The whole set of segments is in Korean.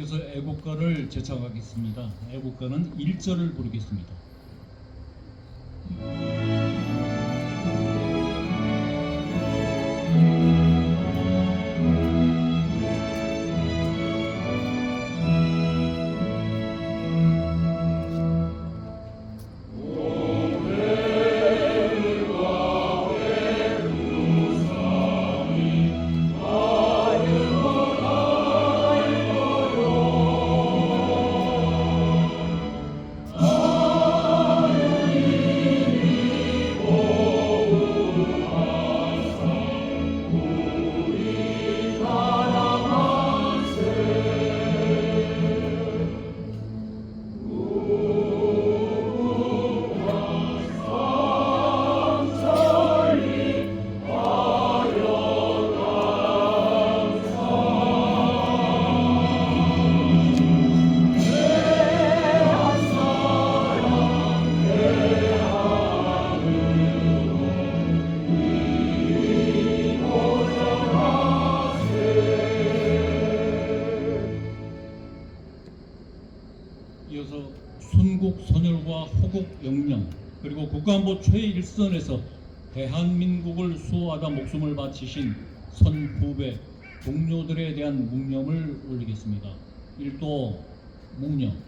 이어서 애국가를 제창하겠습니다. 애국가는 1절을 부르겠습니다. 이어서 순국 선열과 호국 영령 그리고 국가안보 최일선에서 대한민국을 수호하다 목숨을 바치신 선후배 동료들에 대한 묵념을 올리겠습니다. 1도 묵념.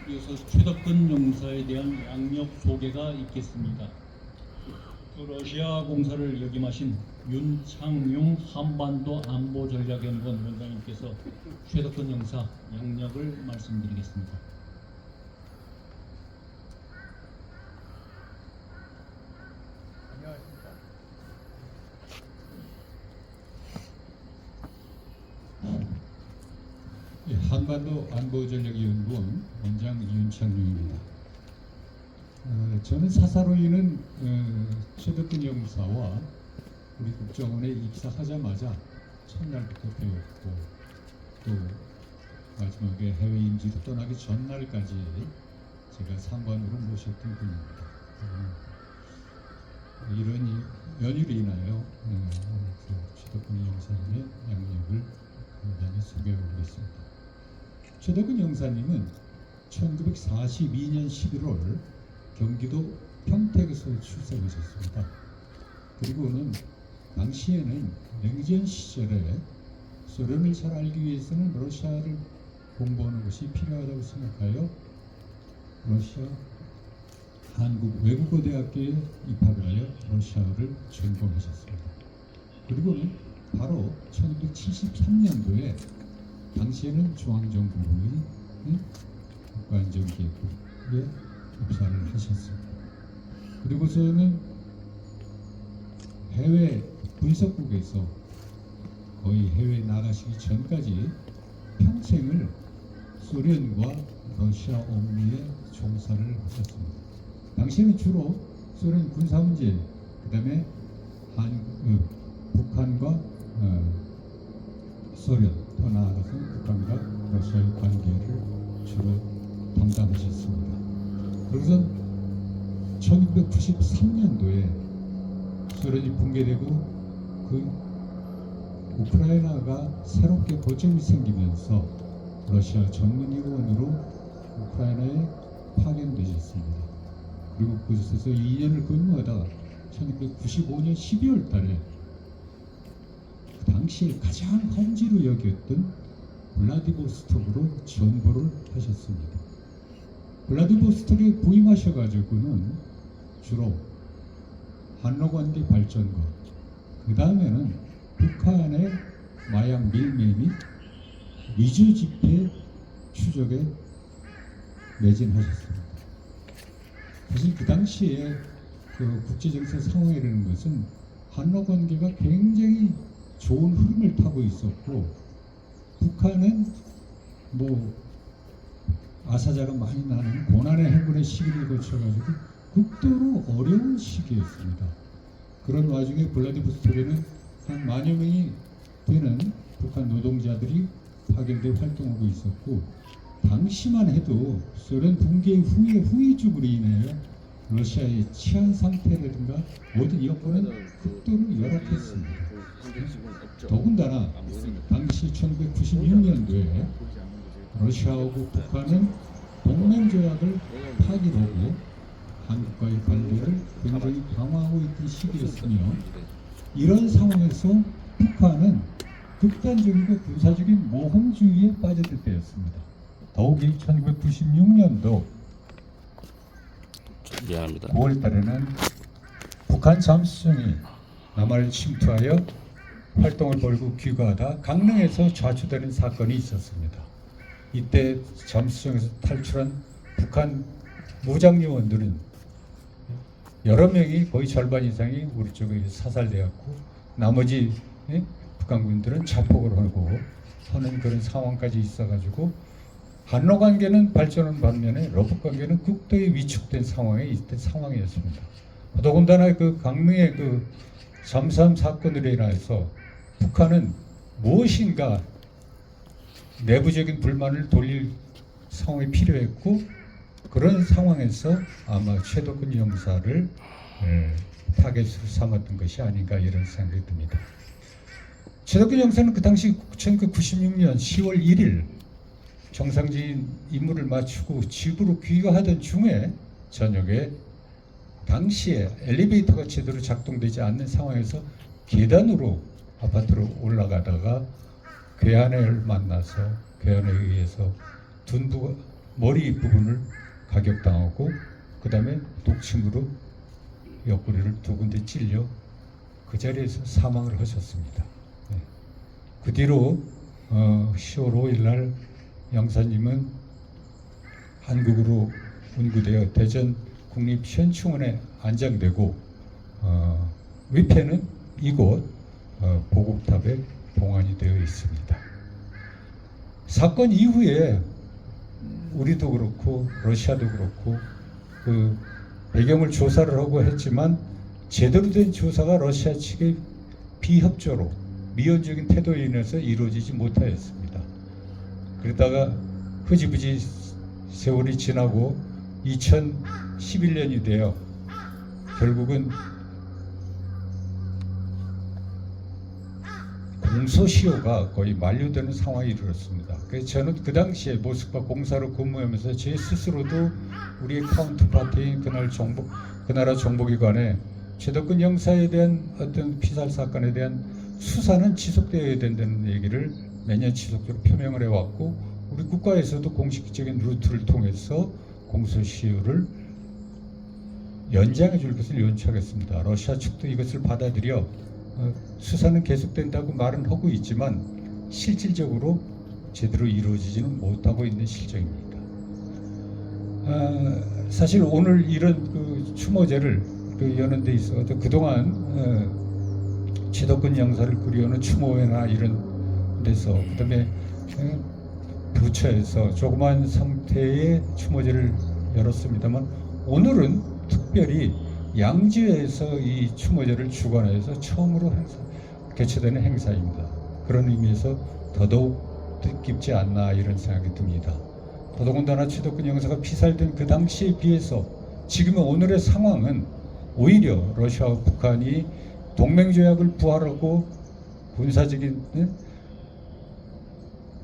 이어서 최덕근 용사에 대한 양력 소개가 있겠습니다. 러시아 공사를 역임하신 윤창용 한반도 안보전략연구원 원장님께서 최덕근 용사 양력을 말씀드리겠습니다. 안녕하십니까. 한반도 안보전략연구원 원장 윤창용입니다. 저는 사사로이는 최덕근 영사와 우리 국정원에 입사하자마자 첫날부터 배웠고 또 마지막에 해외 임지로 떠나기 전날까지 제가 상관으로 모셨던 분입니다. 이런 연유로 인하여 최덕근 영사님의 양력을 간단히 소개해 보겠습니다. 최덕근 영사님은 1942년 11월 경기도 평택에서 출생하셨습니다. 그리고는 당시에는 냉전 시절에 소련을 잘 알기 위해서는 러시아를 공부하는 것이 필요하다고 생각하여 러시아 한국 외국어대학교에 입학을 하여 러시아어를 전공하셨습니다. 그리고는 바로 1973년도에 당시에는 중앙정부의 국가안전기획부에 입사를 하셨습니다. 그리고서는 해외 분석국에서 거의 해외 나가시기 전까지 평생을 소련과 러시아 업무에 종사를 하셨습니다. 당시에는 주로 소련 군사 문제, 그 다음에 북한과 소련, 더 나아가서는 북한과 러시아의 관계를 주로 담당하셨습니다. 그래서 1993년도에 소련이 붕괴되고 그 우크라이나가 새롭게 고점이 생기면서 러시아 전문위원으로 우크라이나에 파견되셨습니다. 그리고 그곳에서 2년을 근무하다가 1995년 12월 달에 그 당시에 가장 험지로 여겼던 블라디보스톡으로 전보를 하셨습니다. 블라디보스톡에 부임하셔가지고는 주로 한로관계 발전과 그 다음에는 북한의 마약 밀매 및 위조 지폐 추적에 매진하셨습니다. 사실 그 당시에 그 국제정세 상황이라는 것은 한로 관계가 굉장히 좋은 흐름을 타고 있었고, 북한은 뭐 아사자가 많이 나는 고난의 행군의 시기를 거쳐가지고 극도로 어려운 시기였습니다. 그런 와중에 블라디보스톡에는 한 10,000 명이 되는 북한 노동자들이 파견돼 활동하고 있었고, 당시만 해도 소련 붕괴 후의 후유증으로 인해 러시아의 치안 상태라든가 모든 여건은 극도로 열악했습니다. 더군다나 당시 1996년도에 러시아하고 북한은 동맹조약을 파기하고 한국과의 관계를 굉장히 강화하고 있던 시기였으며, 이런 상황에서 북한은 극단적이고 군사적인 모험주의에 빠져들 때였습니다. 더욱이 1996년도 미안합니다. 9월 달에는 북한 잠수정이 남한을 침투하여 활동을 벌이고 귀가하다 강릉에서 좌초되는 사건이 있었습니다. 이때 잠수정에서 탈출한 북한 무장요원들은 여러 명이 거의 절반 이상이 우리 쪽에 사살되었고, 나머지 북한군들은 자폭을 하고 하는 그런 상황까지 있어가지고 한로 관계는 발전한 반면에 러북 관계는 극도의 위축된 상황이었습니다. 더군다나 그 강릉의 그 잠수함 사건으로 인해서 북한은 무엇인가 내부적인 불만을 돌릴 상황이 필요했고, 그런 상황에서 아마 최덕근 영사를 타겟으로 삼았던 것이 아닌가 이런 생각이 듭니다. 최덕근 영사는 그 당시 1996년 10월 1일 정상적인 임무를 마치고 집으로 귀가하던 중에 저녁에 당시에 엘리베이터가 제대로 작동되지 않는 상황에서 계단으로 아파트로 올라가다가 괴한을 만나서 괴한에 의해서 머리 부분을 가격당하고, 그 다음에 독침으로 옆구리를 2군데 찔려 그 자리에서 사망을 하셨습니다. 네. 그 뒤로 10월 5일 날 영사님은 한국으로 운구되어 대전 국립현충원에 안장되고, 위패는 이곳 보국탑에 봉안이 되어 있습니다. 사건 이후에 우리도 그렇고 러시아도 그렇고 그 배경을 조사를 하고 했지만 제대로 된 조사가 러시아 측의 비협조로 미온적인 태도에 인해서 이루어지지 못하였습니다. 그러다가 흐지부지 세월이 지나고 2011년이 되어 결국은 공소시효가 거의 만료되는 상황이 이르렀습니다. 그래서 저는 그 당시에 모스크바 공사로 근무하면서 제 스스로도 우리의 카운터파트인 그 나라 정보기관에 최덕근 영사에 대한 어떤 피살 사건에 대한 수사는 지속되어야 된다는 얘기를 매년 지속적으로 표명을 해왔고, 우리 국가에서도 공식적인 루트를 통해서 공소시효를 연장해 줄 것을 요청하겠습니다. 러시아 측도 이것을 받아들여 수사는 계속된다고 말은 하고 있지만 실질적으로 제대로 이루어지지는 못하고 있는 실정입니다. 사실 오늘 이런 그 추모제를 여는 데 있어 그동안 최덕근 영사를 그리워하는 추모회나 이런 데서, 그다음에 부처에서 조그만 상태의 추모제를 열었습니다만, 오늘은 특별히 양지에서 이 추모제를 주관해서 처음으로 개최되는 행사입니다. 그런 의미에서 더더욱 뜻깊지 않나 이런 생각이 듭니다. 더더군다나 최덕근 영사가 피살된 그 당시에 비해서 지금의 오늘의 상황은 오히려 러시아와 북한이 동맹조약을 부활하고 군사적인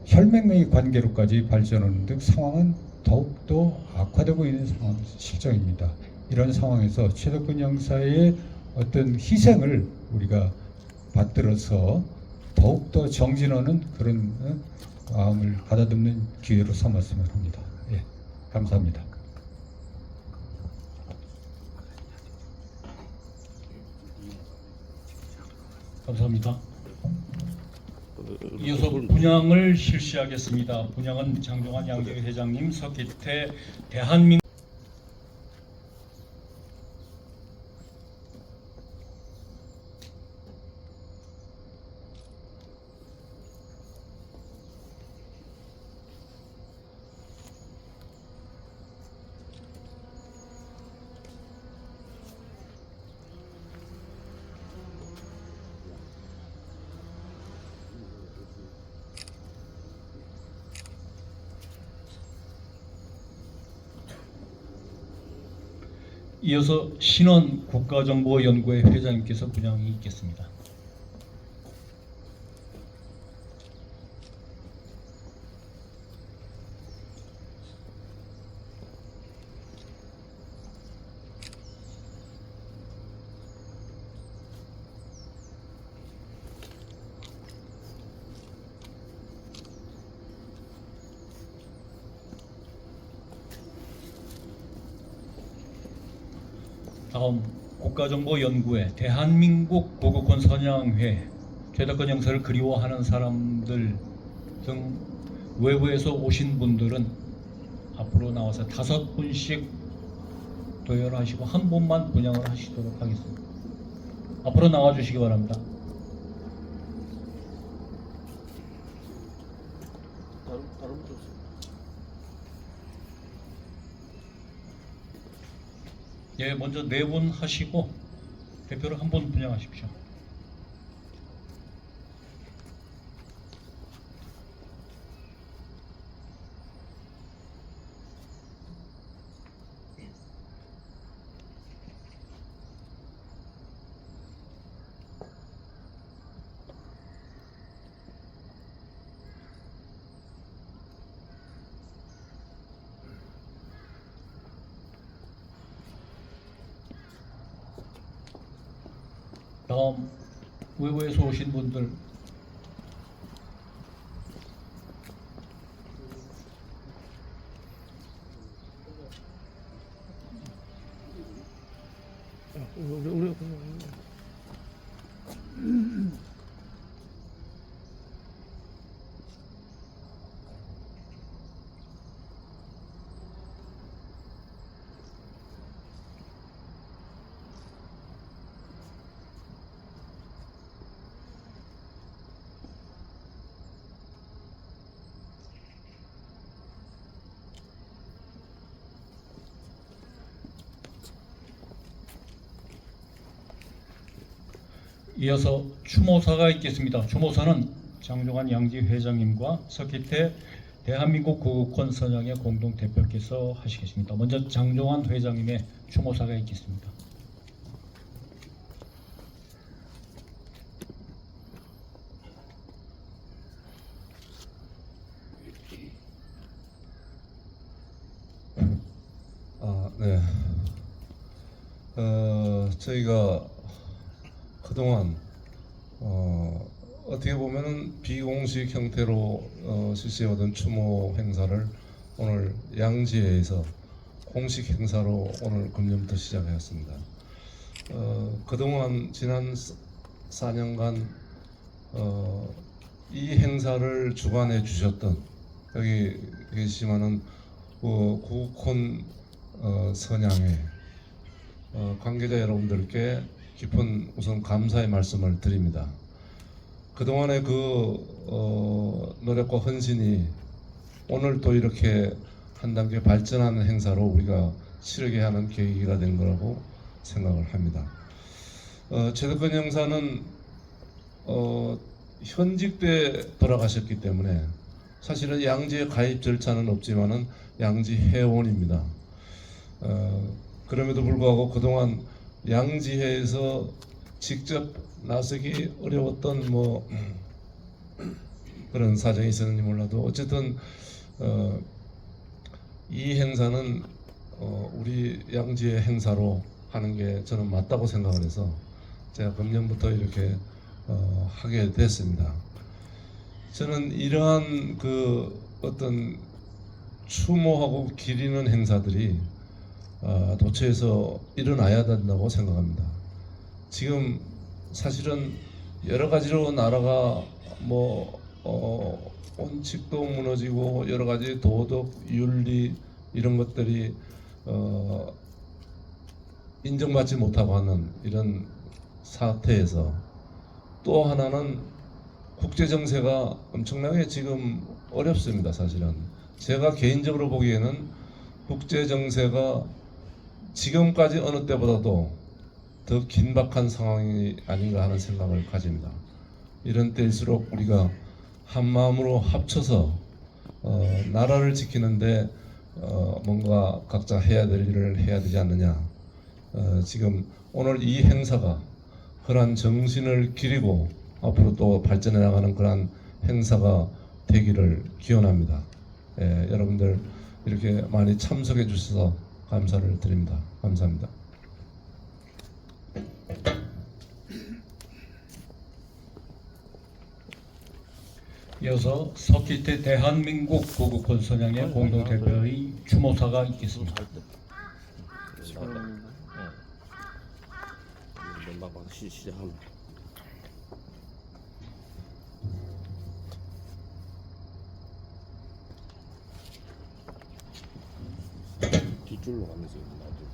혈맹의 관계로까지 발전하는 등 상황은 더욱더 악화되고 있는 실정입니다. 이런 상황에서 최덕근 형사의 어떤 희생을 우리가 받들어서 더욱더 정진하는 그런 마음을 가다듬는 기회로 삼았으면 합니다. 예, 감사합니다. 감사합니다. 이어서 분양을 실시하겠습니다. 분양은 장종환 양재회 회장님, 석기태 대한민국 이어서 신원 국가정보연구회 회장님께서 분양이 있겠습니다. 다음 국가정보연구회 대한민국 보급권 선양회 최덕근 형사를 그리워하는 사람들 등 외부에서 오신 분들은 앞으로 나와서 5분씩 도열하시고 한 분만 분양을 하시도록 하겠습니다. 앞으로 나와주시기 바랍니다. 다른 분들 예, 먼저 4분 하시고 대표로 한 분 분양하십시오. 다음 외부에서 오신 분들 우리 이어서 추모사가 있겠습니다. 추모사는 장종환 양지 회장님과 석기태 대한민국 보급권 선양회 공동 대표께서 하시겠습니다. 먼저 장종환 회장님의 추모사가 있겠습니다. 네. 저희가 그동안 어떻게 보면은 비공식 형태로 실시해오던 추모 행사를 오늘 양지회에서 공식 행사로 오늘 금년부터 시작하였습니다. 그동안 지난 4년간 이 행사를 주관해 주셨던 여기 계시지만은 구콘 선양회 관계자 여러분들께 깊은 우선 감사의 말씀을 드립니다. 그동안의 노력과 헌신이 오늘 또 이렇게 한 단계 발전하는 행사로 우리가 치르게 하는 계기가 된 거라고 생각을 합니다. 최덕근 형사는 현직 때 돌아가셨기 때문에 사실은 양지회 가입 절차는 없지만은 양지 회원입니다. 그럼에도 불구하고 그동안 양지회에서 직접 나서기 어려웠던 그런 사정이 있었는지 몰라도 어쨌든 이 행사는 우리 양지의 행사로 하는 게 저는 맞다고 생각을 해서 제가 금년부터 이렇게 하게 됐습니다. 저는 이러한 그 어떤 추모하고 기리는 행사들이 도처에서 일어나야 된다고 생각합니다. 지금 사실은 여러 가지로 나라가 원칙도 무너지고 여러 가지 도덕, 윤리 이런 것들이 인정받지 못하고 하는 이런 사태에서 또 하나는 국제 정세가 엄청나게 지금 어렵습니다. 사실은 제가 개인적으로 보기에는 국제 정세가 지금까지 어느 때보다도 더 긴박한 상황이 아닌가 하는 생각을 가집니다. 이런 때일수록 우리가 한 마음으로 합쳐서 나라를 지키는데 뭔가 각자 해야 될 일을 해야 되지 않느냐. 지금 오늘 이 행사가 그러한 정신을 기리고 앞으로 또 발전해 나가는 그러한 행사가 되기를 기원합니다. 여러분들 이렇게 많이 참석해 주셔서 감사를 드립니다. 감사합니다. 이어서 서키태 대한민국 구국권 선양의 공동대표의 추모사가 있겠습니다. 시작합니다. 뒷줄로 가면서 나도.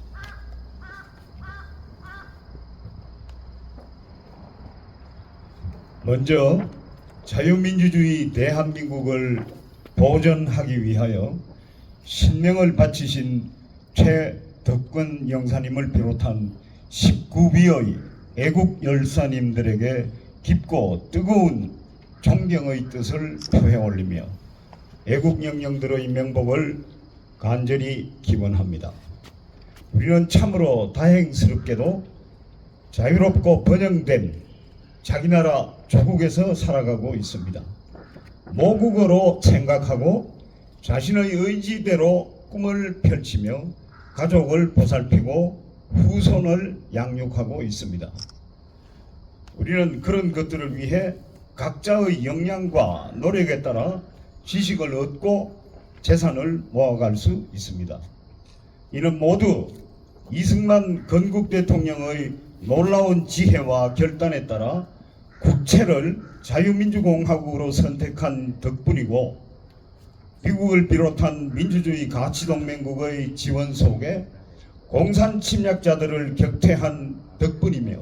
먼저 자유민주주의 대한민국을 보존하기 위하여 신명을 바치신 최덕근 영사님을 비롯한 19위의 애국 열사님들에게 깊고 뜨거운 존경의 뜻을 표해 올리며 애국 영령들의 명복을 간절히 기원합니다. 우리는 참으로 다행스럽게도 자유롭고 번영된 자기 나라 조국에서 살아가고 있습니다. 모국어로 생각하고 자신의 의지대로 꿈을 펼치며 가족을 보살피고 후손을 양육하고 있습니다. 우리는 그런 것들을 위해 각자의 역량과 노력에 따라 지식을 얻고 재산을 모아갈 수 있습니다. 이는 모두 이승만 건국 대통령의 놀라운 지혜와 결단에 따라 국채를 자유민주공화국으로 선택한 덕분이고 미국을 비롯한 민주주의 가치동맹국의 지원 속에 공산 침략자들을 격퇴한 덕분이며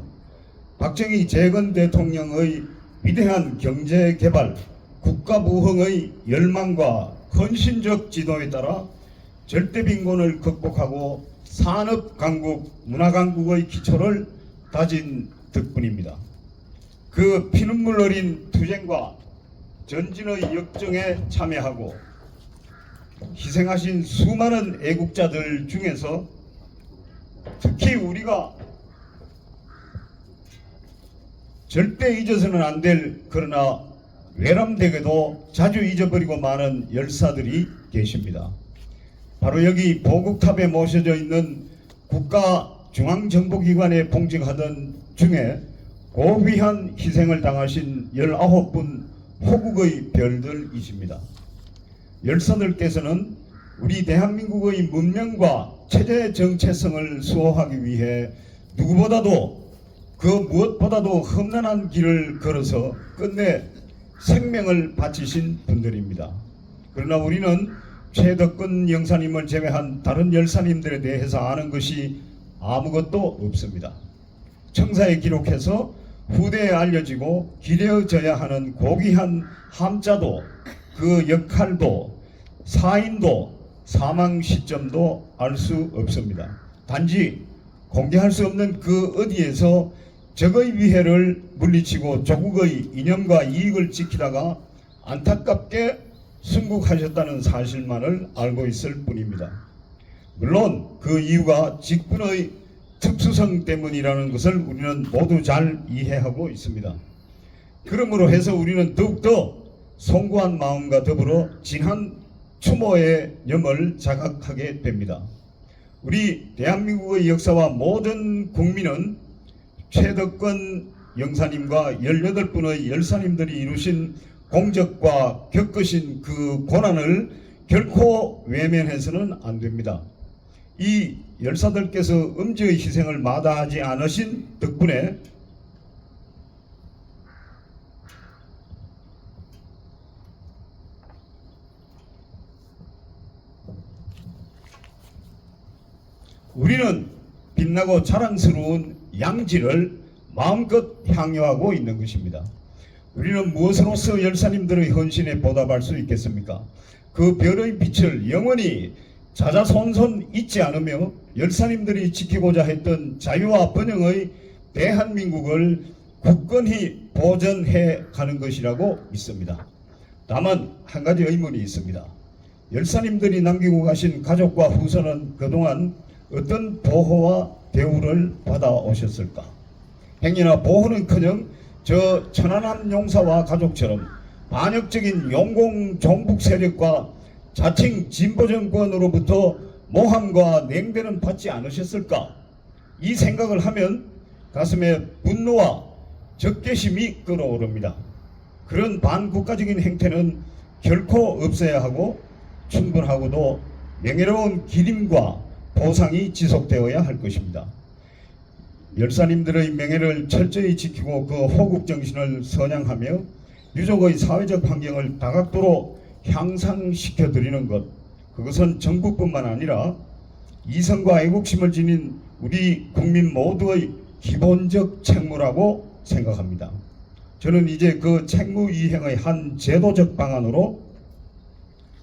박정희 재건 대통령의 위대한 경제개발, 국가부흥의 열망과 헌신적 지도에 따라 절대빈곤을 극복하고 산업강국, 문화강국의 기초를 다진 덕분입니다. 그 피눈물 어린 투쟁과 전진의 역정에 참여하고 희생하신 수많은 애국자들 중에서 특히 우리가 절대 잊어서는 안 될 그러나 외람되게도 자주 잊어버리고 많은 열사들이 계십니다. 바로 여기 보국탑에 모셔져 있는 국가중앙정보기관에 봉직하던 중에 고귀한 희생을 당하신 19분 호국의 별들이십니다. 열사들께서는 우리 대한민국의 문명과 체제 정체성을 수호하기 위해 누구보다도 그 무엇보다도 험난한 길을 걸어서 끝내 생명을 바치신 분들입니다. 그러나 우리는 최덕근 영사님을 제외한 다른 열사님들에 대해서 아는 것이 아무것도 없습니다. 청사에 기록해서 후대에 알려지고 기려져야 하는 고귀한 함자도 그 역할도 사인도 사망 시점도 알 수 없습니다. 단지 공개할 수 없는 그 어디에서 적의 위해를 물리치고 조국의 이념과 이익을 지키다가 안타깝게 순국하셨다는 사실만을 알고 있을 뿐입니다. 물론 그 이유가 직분의 특수성 때문이라는 것을 우리는 모두 잘 이해하고 있습니다. 그러므로 해서 우리는 더욱더 송구한 마음과 더불어 진한 추모의 염을 자각하게 됩니다. 우리 대한민국의 역사와 모든 국민은 최덕권 영사님과 18분의 열사님들이 이루신 공적과 겪으신 그 고난을 결코 외면해서는 안 됩니다. 이 열사들께서 음지의 희생을 마다하지 않으신 덕분에 우리는 빛나고 자랑스러운 양지를 마음껏 향유하고 있는 것입니다. 우리는 무엇으로서 열사님들의 헌신에 보답할 수 있겠습니까? 그 별의 빛을 영원히 자자손손 잊지 않으며 열사님들이 지키고자 했던 자유와 번영의 대한민국을 굳건히 보존해 가는 것이라고 믿습니다. 다만 한 가지 의문이 있습니다. 열사님들이 남기고 가신 가족과 후손은 그동안 어떤 보호와 대우를 받아오셨을까? 행여나 보호는커녕 저 천안함 용사와 가족처럼 반역적인 용공 종북 세력과 자칭 진보 정권으로부터 모함과 냉대는 받지 않으셨을까? 이 생각을 하면 가슴에 분노와 적개심이 끓어오릅니다. 그런 반국가적인 행태는 결코 없어야 하고 충분하고도 명예로운 기림과 보상이 지속되어야 할 것입니다. 열사님들의 명예를 철저히 지키고 그 호국 정신을 선양하며 유족의 사회적 환경을 다각도로 향상시켜 드리는 것, 그것은 정부뿐만 아니라 이성과 애국심을 지닌 우리 국민 모두의 기본적 책무라고 생각합니다. 저는 이제 그 책무 이행의 한 제도적 방안으로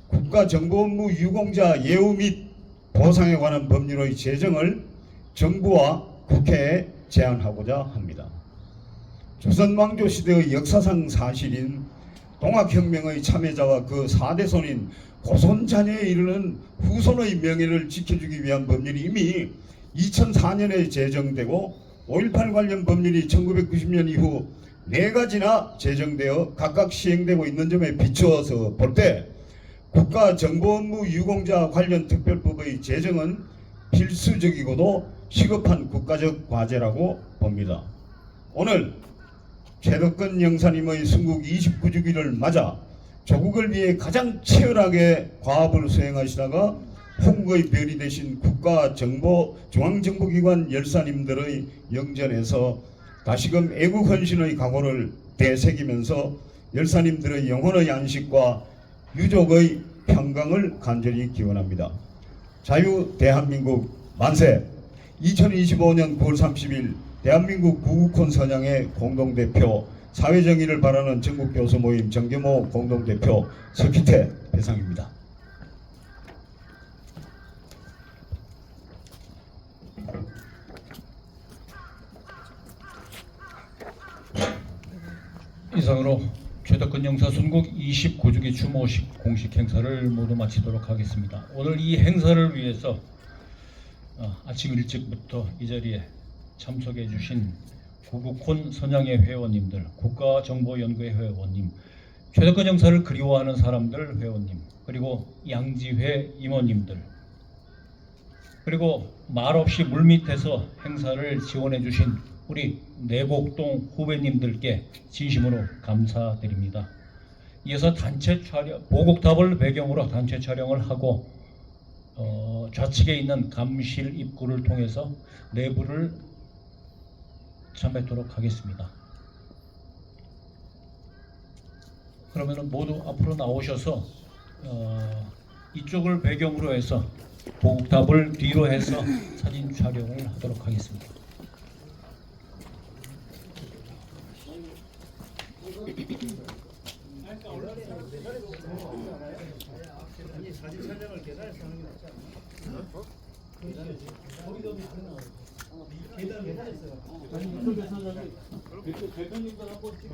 국가정보업무 유공자 예우 및 보상에 관한 법률의 제정을 정부와 국회에 제안하고자 합니다. 조선 왕조 시대의 역사상 사실인 동학혁명의 참여자와 그 4대손인 고손자녀에 이르는 후손의 명예를 지켜주기 위한 법률이 이미 2004년에 제정되고 5.18 관련 법률이 1990년 이후 4가지나 제정되어 각각 시행되고 있는 점에 비추어서 볼 때 국가정보업무 유공자 관련 특별법의 제정은 필수적이고도 시급한 국가적 과제라고 봅니다. 오늘 최덕권 영사님의 순국 29주기를 맞아 조국을 위해 가장 치열하게 과업을 수행하시다가 홍국의 별이 되신 국가정보중앙정보기관 열사님들의 영전에서 다시금 애국헌신의 각오를 되새기면서 열사님들의 영혼의 안식과 유족의 평강을 간절히 기원합니다. 자유 대한민국 만세! 2025년 9월 30일 대한민국 구국혼 선양의 공동대표 사회정의를 바라는 전국교수 모임 정규모 공동대표 석희태 배상입니다. 이상으로 최덕권 영사 순국 29주기 추모식 공식 행사를 모두 마치도록 하겠습니다. 오늘 이 행사를 위해서 아침 일찍부터 이 자리에 참석해 주신 구국혼 선양회 회원님들, 국가정보연구회 회원님, 최덕권 영사를 그리워하는 사람들 회원님, 그리고 양지회 임원님들, 그리고 말없이 물밑에서 행사를 지원해 주신 우리 내곡동 후배님들께 진심으로 감사드립니다. 이어서 단체 촬영, 보국탑을 배경으로 단체 촬영을 하고 좌측에 있는 감실 입구를 통해서 내부를 참배토록 하겠습니다. 그러면 모두 앞으로 나오셔서 이쪽을 배경으로 해서 보국탑을 뒤로 해서 사진 촬영을 하도록 하겠습니다. 사진 촬영을 계단에서 하는 게 낫지 않나? 계단에서. 아니 이쪽에서 저기 대표님들 한번 찍어.